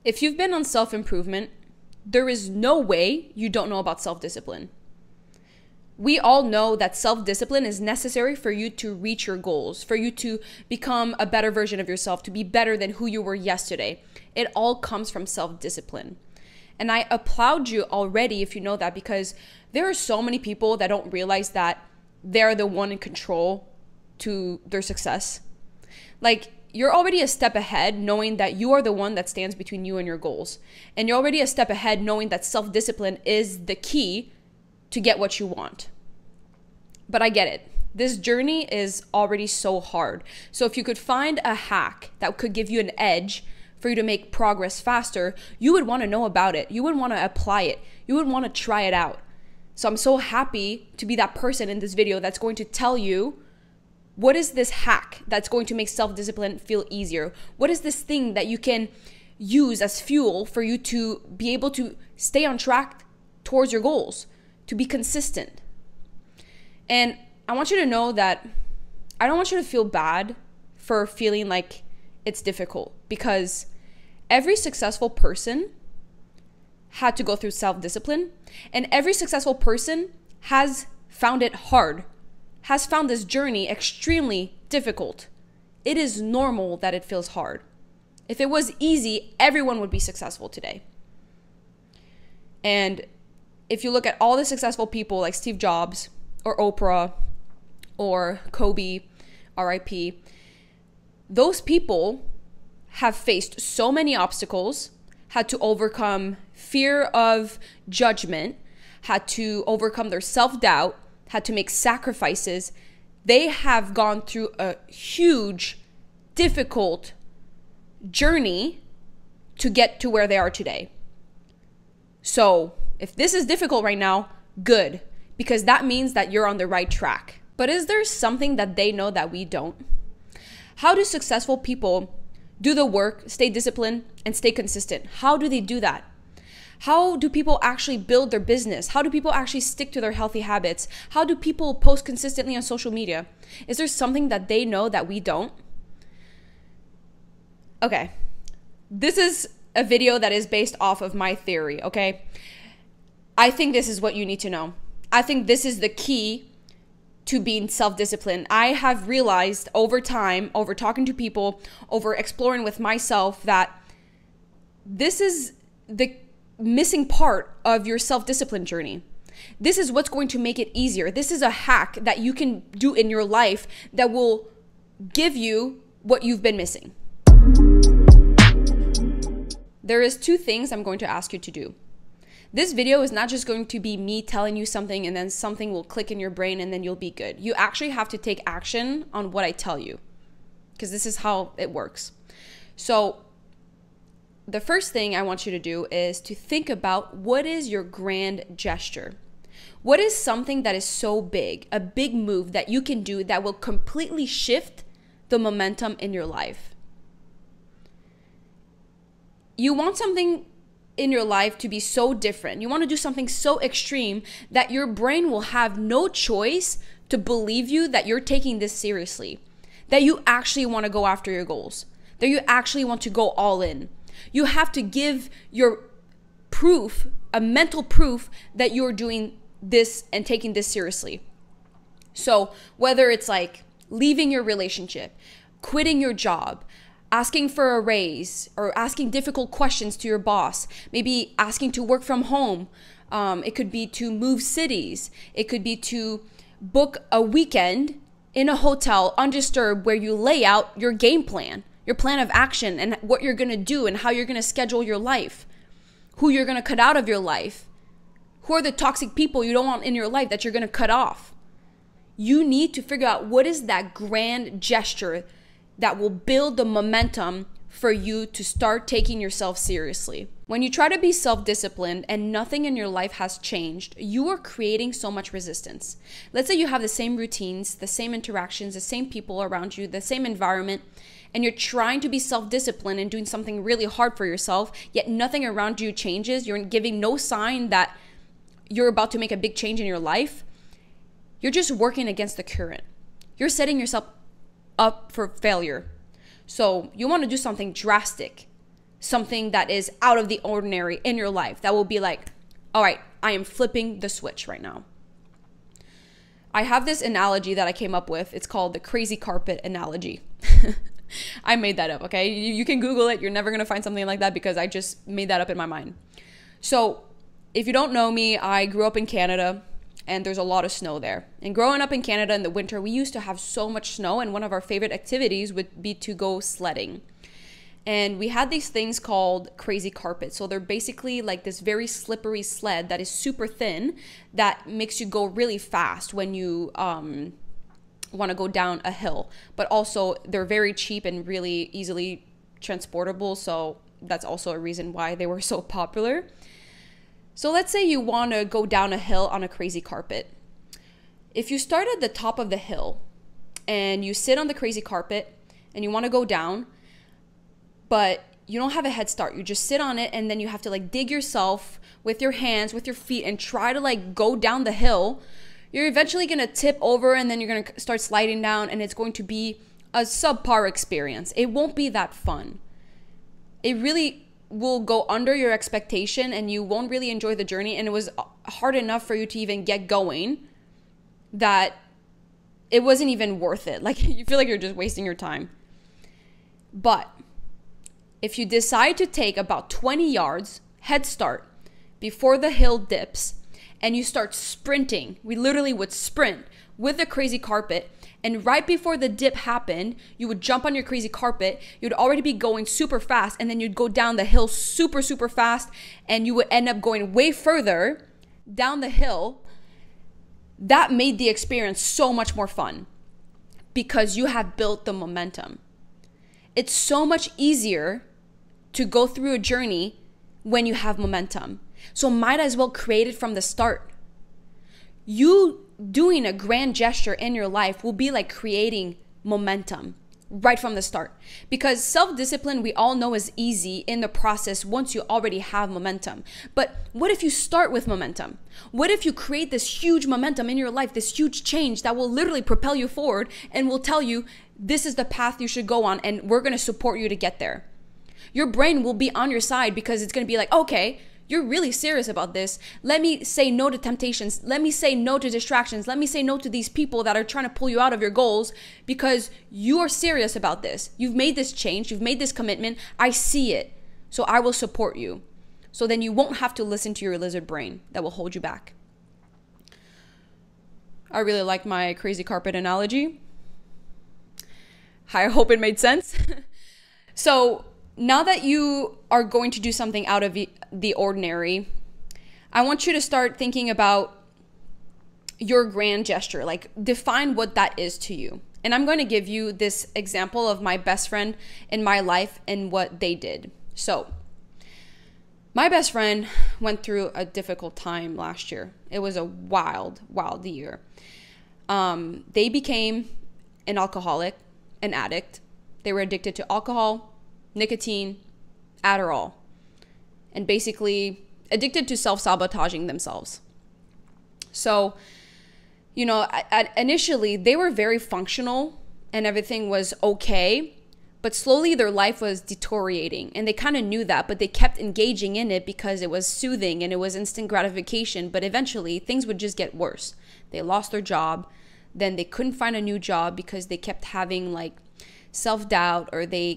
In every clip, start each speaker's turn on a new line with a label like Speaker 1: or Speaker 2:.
Speaker 1: If you've been on self-improvement, there is no way you don't know about self-discipline. We all know that self-discipline is necessary for you to reach your goals, for you to become a better version of yourself, to be better than who you were yesterday. It all comes from self-discipline. And I applaud you already if you know that, because there are so many people that don't realize that they're the one in control to their success. Like, you're already a step ahead knowing that you are the one that stands between you and your goals. And you're already a step ahead knowing that self-discipline is the key to get what you want. But I get it. This journey is already so hard. So if you could find a hack that could give you an edge for you to make progress faster, you would want to know about it. You would want to apply it. You would want to try it out. So I'm so happy to be that person in this video that's going to tell you, what is this hack that's going to make self-discipline feel easier? What is this thing that you can use as fuel for you to be able to stay on track towards your goals, to be consistent? And I want you to know that I don't want you to feel bad for feeling like it's difficult, because every successful person had to go through self-discipline, and every successful person has found it hard, has found this journey extremely difficult. It is normal that it feels hard. If it was easy, everyone would be successful today. And if you look at all the successful people like Steve Jobs or Oprah or Kobe, RIP, those people have faced so many obstacles, had to overcome fear of judgment, had to overcome their self-doubt, had to make sacrifices. They have gone through a huge, difficult journey to get to where they are today. So if this is difficult right now, good, because that means that you're on the right track. But is there something that they know that we don't? How do successful people do the work, stay disciplined, and stay consistent? How do they do that? How do people actually build their business? How do people actually stick to their healthy habits? How do people post consistently on social media? Is there something that they know that we don't? Okay, this is a video that is based off of my theory, okay? I think this is what you need to know. I think this is the key to being self-disciplined. I have realized over time, over talking to people, over exploring with myself, that this is the missing part of your self-discipline journey. This is what's going to make it easier. This is a hack that you can do in your life that will give you what you've been missing. There is two things I'm going to ask you to do. This video is not just going to be me telling you something and then something will click in your brain and then you'll be good. You actually have to take action on what I tell you, because this is how it works. So the first thing I want you to do is to think about, what is your grand gesture? What is something that is so big, a big move that you can do that will completely shift the momentum in your life? You want something in your life to be so different. You want to do something so extreme that your brain will have no choice to believe you that you're taking this seriously, that you actually want to go after your goals, that you actually want to go all in. You have to give your proof, a mental proof, that you're doing this and taking this seriously. So whether it's like leaving your relationship, quitting your job, asking for a raise, or asking difficult questions to your boss, maybe asking to work from home. It could be to move cities. It could be to book a weekend in a hotel undisturbed, where you lay out your game plan, your plan of action, and what you're going to do and how you're going to schedule your life, who you're going to cut out of your life, who are the toxic people you don't want in your life that you're going to cut off. You need to figure out what is that grand gesture that will build the momentum for you to start taking yourself seriously. When you try to be self-disciplined and nothing in your life has changed, you are creating so much resistance. Let's say you have the same routines, the same interactions, the same people around you, the same environment, and you're trying to be self-disciplined and doing something really hard for yourself, yet nothing around you changes. You're giving no sign that you're about to make a big change in your life. You're just working against the current. You're setting yourself up for failure. So you want to do something drastic, something that is out of the ordinary in your life that will be like, all right, I am flipping the switch right now. I have this analogy that I came up with. It's called the crazy carpet analogy. I made that up, okay? You can Google it. You're never going to find something like that because I just made that up in my mind. So if you don't know me, I grew up in Canada and there's a lot of snow there. And growing up in Canada in the winter, we used to have so much snow, and one of our favorite activities would be to go sledding. And we had these things called crazy carpets. So they're basically like this very slippery sled that is super thin that makes you go really fast when you want to go down a hill. But also they're very cheap and really easily transportable. So that's also a reason why they were so popular. So let's say you want to go down a hill on a crazy carpet. If you start at the top of the hill and you sit on the crazy carpet and you want to go down, but you don't have a head start, you just sit on it, and then you have to like dig yourself with your hands, with your feet, and try to like go down the hill, you're eventually going to tip over and then you're going to start sliding down, and it's going to be a subpar experience. It won't be that fun. It really will go under your expectation and you won't really enjoy the journey. And it was hard enough for you to even get going that it wasn't even worth it. Like, you feel like you're just wasting your time. But if you decide to take about 20 yards head start before the hill dips and you start sprinting, we literally would sprint with the crazy carpet, and right before the dip happened, you would jump on your crazy carpet, you'd already be going super fast, and then you'd go down the hill super, super fast, and you would end up going way further down the hill. That made the experience so much more fun because you have built the momentum. It's so much easier to go through a journey when you have momentum. So might as well create it from the start. You doing a grand gesture in your life will be like creating momentum right from the start. Because self-discipline, we all know, is easy in the process once you already have momentum. But what if you start with momentum? What if you create this huge momentum in your life, this huge change that will literally propel you forward and will tell you this is the path you should go on, and we're going to support you to get there? Your brain will be on your side because it's going to be like, okay, you're really serious about this. Let me say no to temptations. Let me say no to distractions. Let me say no to these people that are trying to pull you out of your goals because you are serious about this. You've made this change. You've made this commitment. I see it. So I will support you. So then you won't have to listen to your lizard brain that will hold you back. I really like my crazy carpet analogy. I hope it made sense. So now that you are going to do something out of the ordinary, I want you to start thinking about your grand gesture. Like, define what that is to you. And I'm going to give you this example of my best friend in my life and what they did. So my best friend went through a difficult time last year. It was a wild, wild year. They became an alcoholic, an addict. They were addicted to alcohol, nicotine, Adderall, and basically addicted to self-sabotaging themselves. So, you know, initially they were very functional and everything was okay, but slowly their life was deteriorating, and they kind of knew that, but they kept engaging in it because it was soothing and it was instant gratification. But eventually things would just get worse. They lost their job, then they couldn't find a new job because they kept having like self-doubt, or they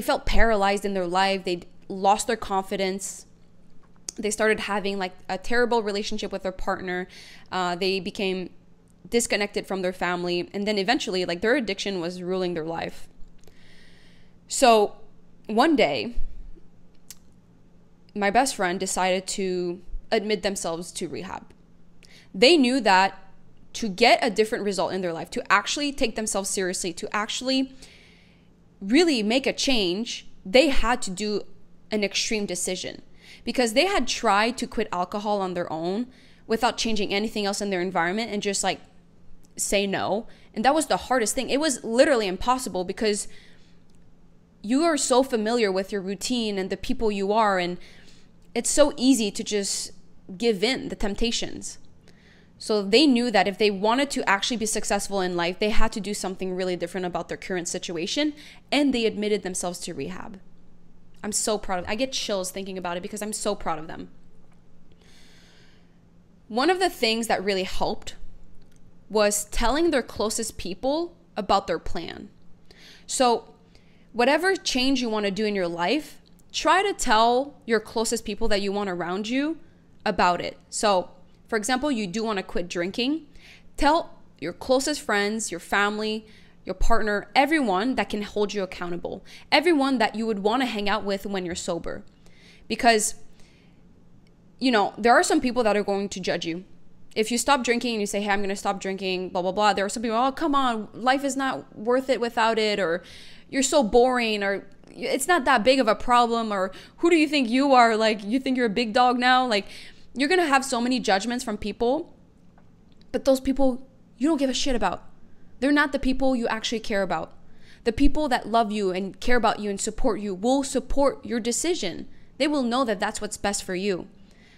Speaker 1: felt paralyzed in their life. They lost their confidence. They started having like a terrible relationship with their partner. They became disconnected from their family. And then eventually, like, their addiction was ruling their life. So one day, my best friend decided to admit themselves to rehab. They knew that to get a different result in their life, to actually take themselves seriously, to actually really make a change, they had to do an extreme decision, because they had tried to quit alcohol on their own without changing anything else in their environment and just like say no. And that was the hardest thing. It was literally impossible because you are so familiar with your routine and the people you are, and it's so easy to just give in the temptations. So they knew that if they wanted to actually be successful in life, they had to do something really different about their current situation, and they admitted themselves to rehab. I'm so proud of them. I get chills thinking about it because I'm so proud of them. One of the things that really helped was telling their closest people about their plan. So whatever change you want to do in your life, try to tell your closest people that you want around you about it. So, for example, you do want to quit drinking. Tell your closest friends, your family, your partner, everyone that can hold you accountable, everyone that you would want to hang out with when you're sober. Because, you know, there are some people that are going to judge you. If you stop drinking and you say, hey, I'm going to stop drinking, blah, blah, blah, there are some people, oh, come on, life is not worth it without it, or you're so boring, or it's not that big of a problem, or who do you think you are? Like, you think you're a big dog now? Like, you're going to have so many judgments from people, but those people you don't give a shit about. They're not the people you actually care about. The people that love you and care about you and support you will support your decision. They will know that that's what's best for you.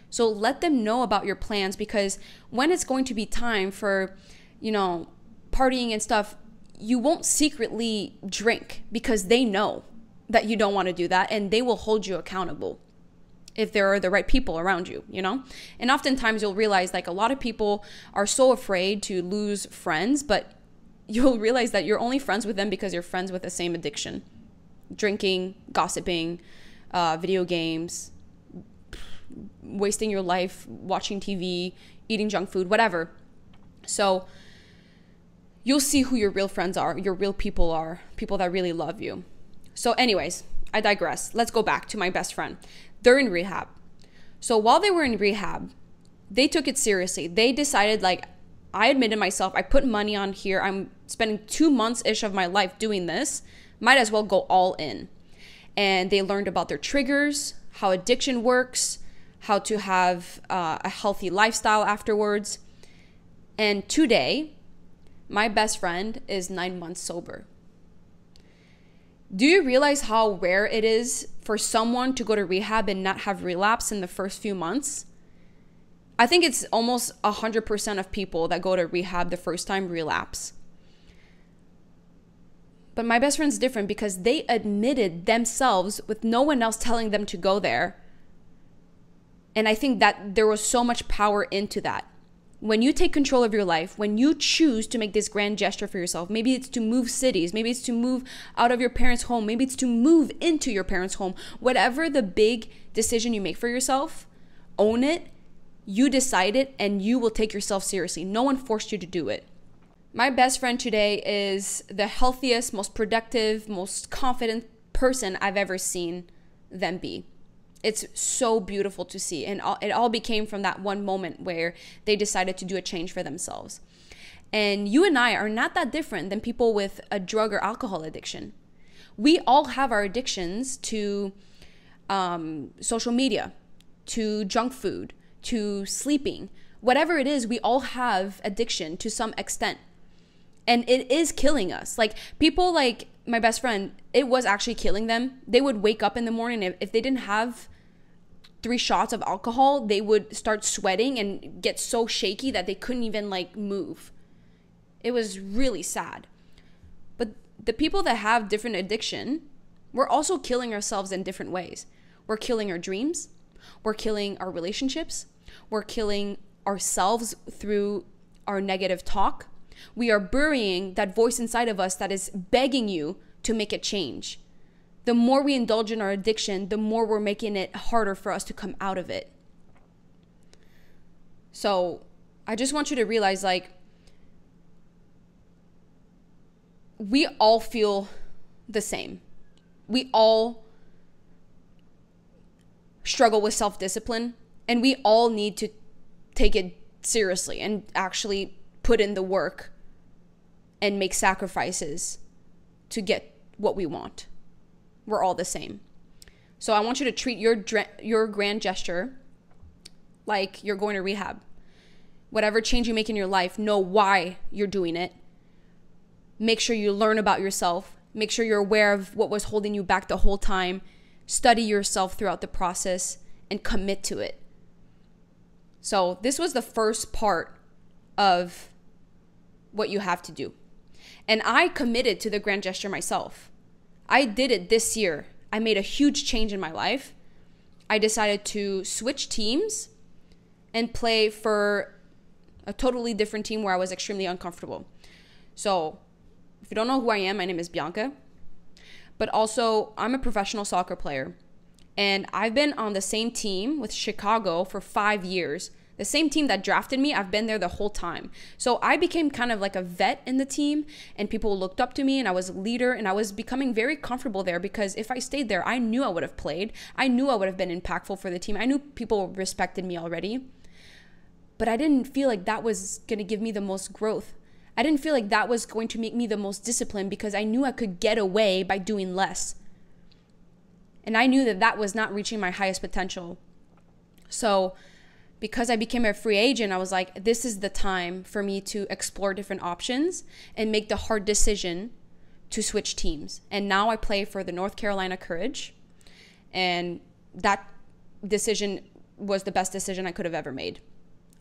Speaker 1: So let them know about your plans, because when it's going to be time for, you know, partying and stuff, you won't secretly drink because they know that you don't want to do that, and they will hold you accountable if there are the right people around you, you know? And oftentimes you'll realize, like, a lot of people are so afraid to lose friends, but you'll realize that you're only friends with them because you're friends with the same addiction. Drinking, gossiping, video games, wasting your life watching TV, eating junk food, whatever. So you'll see who your real friends are, your real people are, people that really love you. So anyways, I digress. Let's go back to my best friend. They're in rehab. So while they were in rehab, they took it seriously. They decided, like, I admitted myself, I put money on here. I'm spending 2 months-ish of my life doing this. Might as well go all in. And they learned about their triggers, how addiction works, how to have a healthy lifestyle afterwards. And today, my best friend is 9 months sober. Do you realize how rare it is for someone to go to rehab and not have relapse in the first few months? I think it's almost 100% of people that go to rehab the first time relapse. But my best friend's different because they admitted themselves with no one else telling them to go there. And I think that there was so much power into that. When you take control of your life, when you choose to make this grand gesture for yourself, maybe it's to move cities, maybe it's to move out of your parents' home, maybe it's to move into your parents' home, whatever the big decision you make for yourself, own it, you decide it, and you will take yourself seriously. No one forced you to do it. My best friend today is the healthiest, most productive, most confident person I've ever seen them be. It's so beautiful to see. And it all became from that one moment where they decided to do a change for themselves. And you and I are not that different than people with a drug or alcohol addiction. We all have our addictions to social media, to junk food, to sleeping. Whatever it is, we all have addiction to some extent. And it is killing us. Like, people like my best friend, it was actually killing them. They would wake up in the morning, if they didn't have 3 shots of alcohol, they would start sweating and get so shaky that they couldn't even, like, move. It was really sad. But the people that have different addiction, we're also killing ourselves in different ways. We're killing our dreams. We're killing our relationships. We're killing ourselves through our negative talk. We are burying that voice inside of us that is begging you to make a change. The more we indulge in our addiction, the more we're making it harder for us to come out of it. So I just want you to realize, like, we all feel the same. We all struggle with self-discipline, and we all need to take it seriously and actually put in the work and make sacrifices to get what we want. We're all the same. So I want you to treat your grand gesture like you're going to rehab. Whatever change you make in your life, know why you're doing it. Make sure you learn about yourself. Make sure you're aware of what was holding you back the whole time. Study yourself throughout the process and commit to it. So this was the first part of what you have to do. And I committed to the grand gesture myself. I did it this year. I made a huge change in my life. I decided to switch teams and play for a totally different team where I was extremely uncomfortable. So if you don't know who I am, my name is Bianca. But also, I'm a professional soccer player. And I've been on the same team with Chicago for 5 years. The same team that drafted me, I've been there the whole time. So I became kind of like a vet in the team, and people looked up to me, and I was a leader, and I was becoming very comfortable there because if I stayed there, I knew I would have played. I knew I would have been impactful for the team. I knew people respected me already. But I didn't feel like that was going to give me the most growth. I didn't feel like that was going to make me the most disciplined because I knew I could get away by doing less. And I knew that that was not reaching my highest potential. So because I became a free agent, I was like, this is the time for me to explore different options and make the hard decision to switch teams. And now I play for the North Carolina Courage. And that decision was the best decision I could have ever made.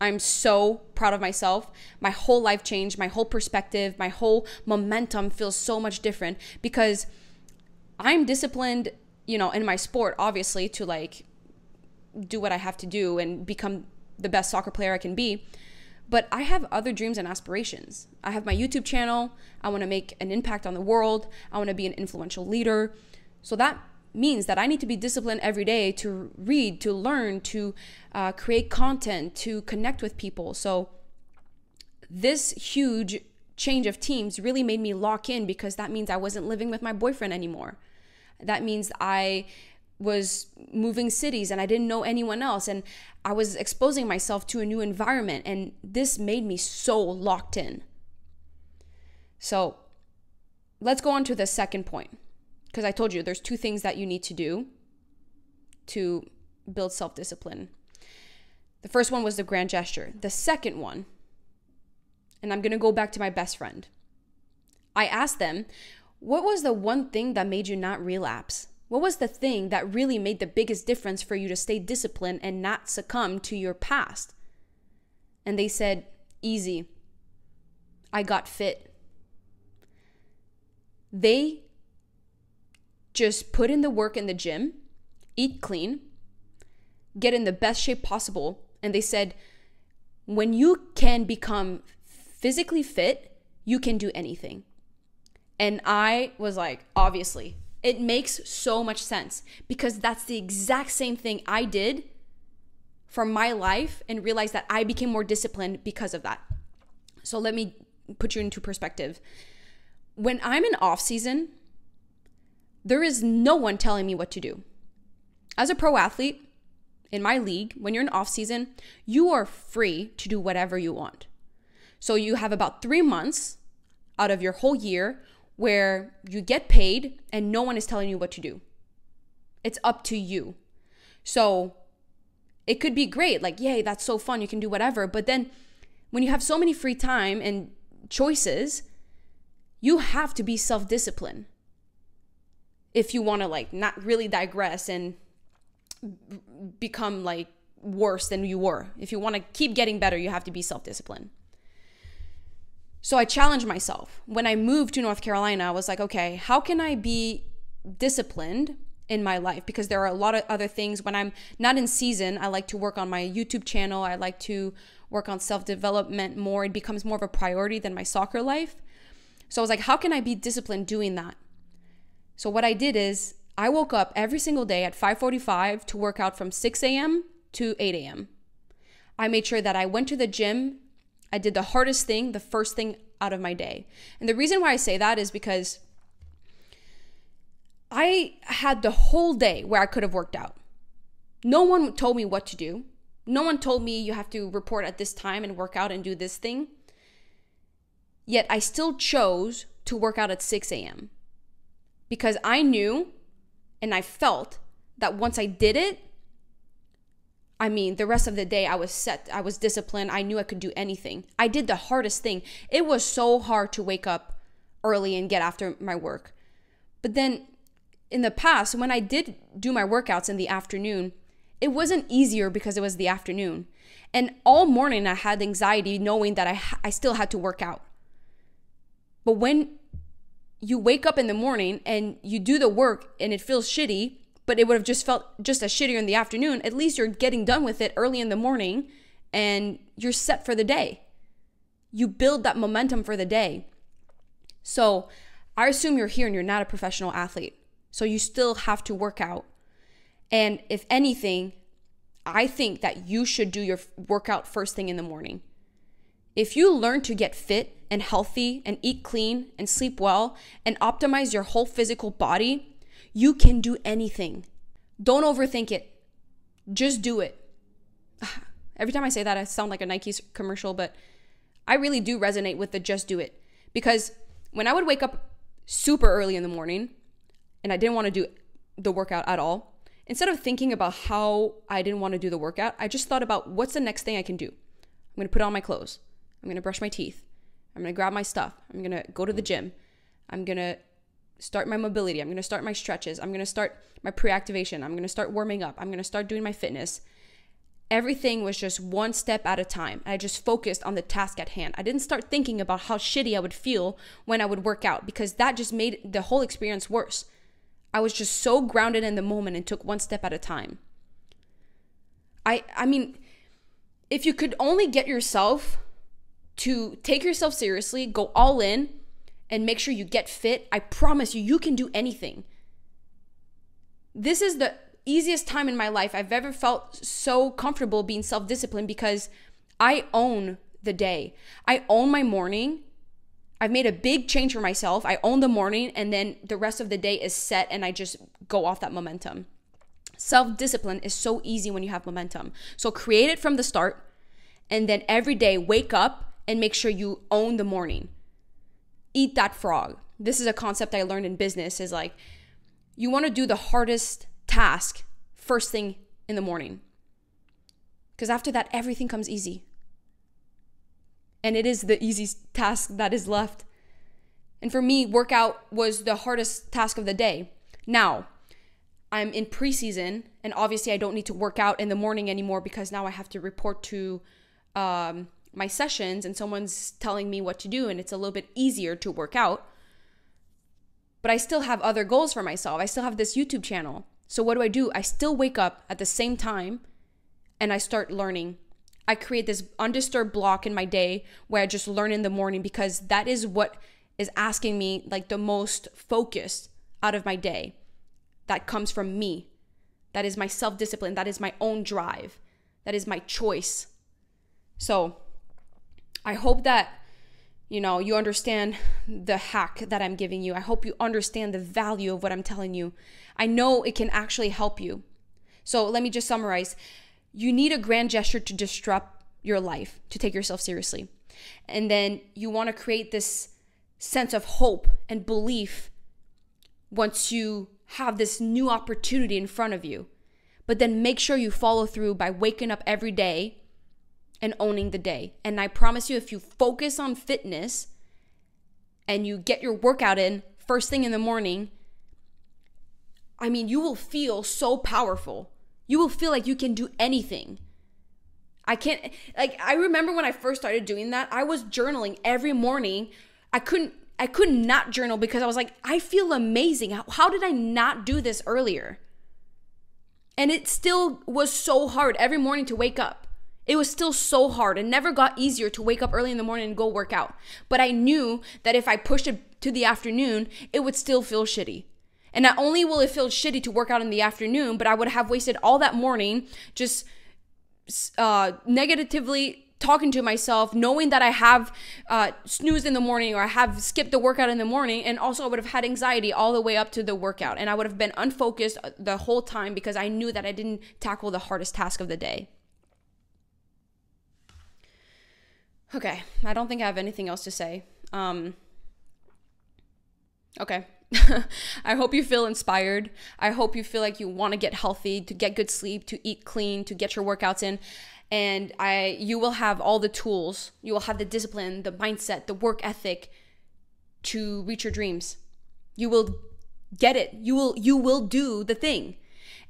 Speaker 1: I'm so proud of myself. My whole life changed, my whole perspective, my whole momentum feels so much different because I'm disciplined, in my sport, obviously, to like do what I have to do and become the best soccer player I can be. But I have other dreams and aspirations. I have my YouTube channel. I want to make an impact on the world. I want to be an influential leader. So that means that I need to be disciplined every day to read, to learn, to create content, to connect with people. So this huge change of teams really made me lock in because that means I wasn't living with my boyfriend anymore. That means I was moving cities and I didn't know anyone else, and I was exposing myself to a new environment, and this made me so locked in. So let's go on to the second point, because I told you there's 2 things that you need to do to build self-discipline. The first one was the grand gesture. The second one, and I'm going to go back to my best friend. I asked them, what was the one thing that made you not relapse? What was the thing that really made the biggest difference for you to stay disciplined and not succumb to your past? And they said, easy. I got fit. They just put in the work in the gym, eat clean, get in the best shape possible. And they said, when you can become physically fit, you can do anything. And I was like, obviously, it makes so much sense because that's the exact same thing I did for my life and realized that I became more disciplined because of that. So let me put you into perspective. When I'm in off season, there is no one telling me what to do. As a pro athlete in my league, when you're in off season, you are free to do whatever you want. So you have about 3 months out of your whole year where you get paid and no one is telling you what to do. It's up to you. So it could be great, like, yay, that's so fun, you can do whatever. But then when you have so many free time and choices, you have to be self-disciplined if you want to like not really digress and become like worse than you were. If you want to keep getting better, you have to be self-disciplined. So I challenged myself. When I moved to North Carolina, I was like, okay, how can I be disciplined in my life? Because there are a lot of other things. When I'm not in season, I like to work on my YouTube channel. I like to work on self-development more. It becomes more of a priority than my soccer life. So I was like, how can I be disciplined doing that? So what I did is I woke up every single day at 5:45 to work out from 6 a.m. to 8 a.m. I made sure that I went to the gym. I did the hardest thing, the first thing out of my day. And the reason why I say that is because I had the whole day where I could have worked out. No one told me what to do. No one told me you have to report at this time and work out and do this thing. Yet I still chose to work out at 6 a.m. because I knew and I felt that once I did it, the rest of the day I was set. I was disciplined. I knew I could do anything. I did the hardest thing. It was so hard to wake up early and get after my work. But then in the past, when I did do my workouts in the afternoon, it wasn't easier because it was the afternoon. And all morning I had anxiety knowing that I still had to work out. But when you wake up in the morning and you do the work and it feels shitty, but it would have just felt just as shittier in the afternoon, at least you're getting done with it early in the morning and you're set for the day. You build that momentum for the day. So I assume you're here and you're not a professional athlete. So you still have to work out. And if anything, I think that you should do your workout first thing in the morning. If you learn to get fit and healthy and eat clean and sleep well and optimize your whole physical body, you can do anything. Don't overthink it. Just do it. Every time I say that, I sound like a Nike commercial, but I really do resonate with the just do it. Because when I would wake up super early in the morning and I didn't want to do the workout at all, instead of thinking about how I didn't want to do the workout, I just thought about what's the next thing I can do. I'm going to put on my clothes. I'm going to brush my teeth. I'm going to grab my stuff. I'm going to go to the gym. I'm going to start my mobility. I'm going to start my stretches. I'm going to start my pre-activation. I'm going to start warming up. I'm going to start doing my fitness. Everything was just one step at a time. I just focused on the task at hand. I didn't start thinking about how shitty I would feel when I would work out, because that just made the whole experience worse. I was just so grounded in the moment and took one step at a time. I mean, if you could only get yourself to take yourself seriously, go all in, and make sure you get fit, I promise you, you can do anything. This is the easiest time in my life I've ever felt so comfortable being self-disciplined, because I own the day. I own my morning. I've made a big change for myself. I own the morning, and then the rest of the day is set and I just go off that momentum. Self-discipline is so easy when you have momentum. So create it from the start, and then every day wake up and make sure you own the morning. Eat that frog. This is a concept I learned in business, is like, you want to do the hardest task first thing in the morning. Because after that, everything comes easy. And it is the easiest task that is left. And for me, workout was the hardest task of the day. Now, I'm in preseason, and obviously I don't need to work out in the morning anymore, because now I have to report to my sessions and someone's telling me what to do, and it's a little bit easier to work out. But I still have other goals for myself. I still have this YouTube channel. So what do? I still wake up at the same time and I start learning. I create this undisturbed block in my day where I just learn in the morning, because that is what is asking me like the most focus out of my day. That comes from me. That is my self-discipline. That is my own drive. That is my choice. So I hope that, you understand the hack that I'm giving you. I hope you understand the value of what I'm telling you. I know it can actually help you. So let me just summarize. You need a grand gesture to disrupt your life, to take yourself seriously. And then you want to create this sense of hope and belief once you have this new opportunity in front of you. But then make sure you follow through by waking up every day and owning the day. And I promise you, if you focus on fitness and you get your workout in first thing in the morning, you will feel so powerful. You will feel like you can do anything. I remember when I first started doing that, I was journaling every morning. I could not journal because I was like, I feel amazing. How did I not do this earlier? And it still was so hard every morning to wake up. It was still so hard. It never got easier to wake up early in the morning and go work out. But I knew that if I pushed it to the afternoon, it would still feel shitty. And not only will it feel shitty to work out in the afternoon, but I would have wasted all that morning just negatively talking to myself, knowing that I have snoozed in the morning, or I have skipped the workout in the morning. And also I would have had anxiety all the way up to the workout. And I would have been unfocused the whole time because I knew that I didn't tackle the hardest task of the day. Okay, I don't think I have anything else to say. Okay. I hope you feel inspired. I hope you feel like you want to get healthy, to get good sleep, to eat clean, to get your workouts in. And you will have all the tools. You will have the discipline, the mindset, the work ethic to reach your dreams. You will get it. You will do the thing.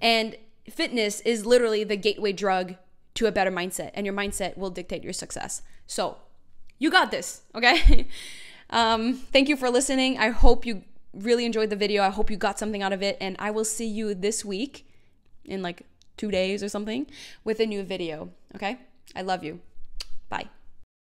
Speaker 1: And fitness is literally the gateway drug to a better mindset, and your mindset will dictate your success. So you got this, okay? Thank you for listening. I hope you really enjoyed the video. I hope you got something out of it. And I will see you this week in like 2 days or something with a new video. Okay? I love you. Bye.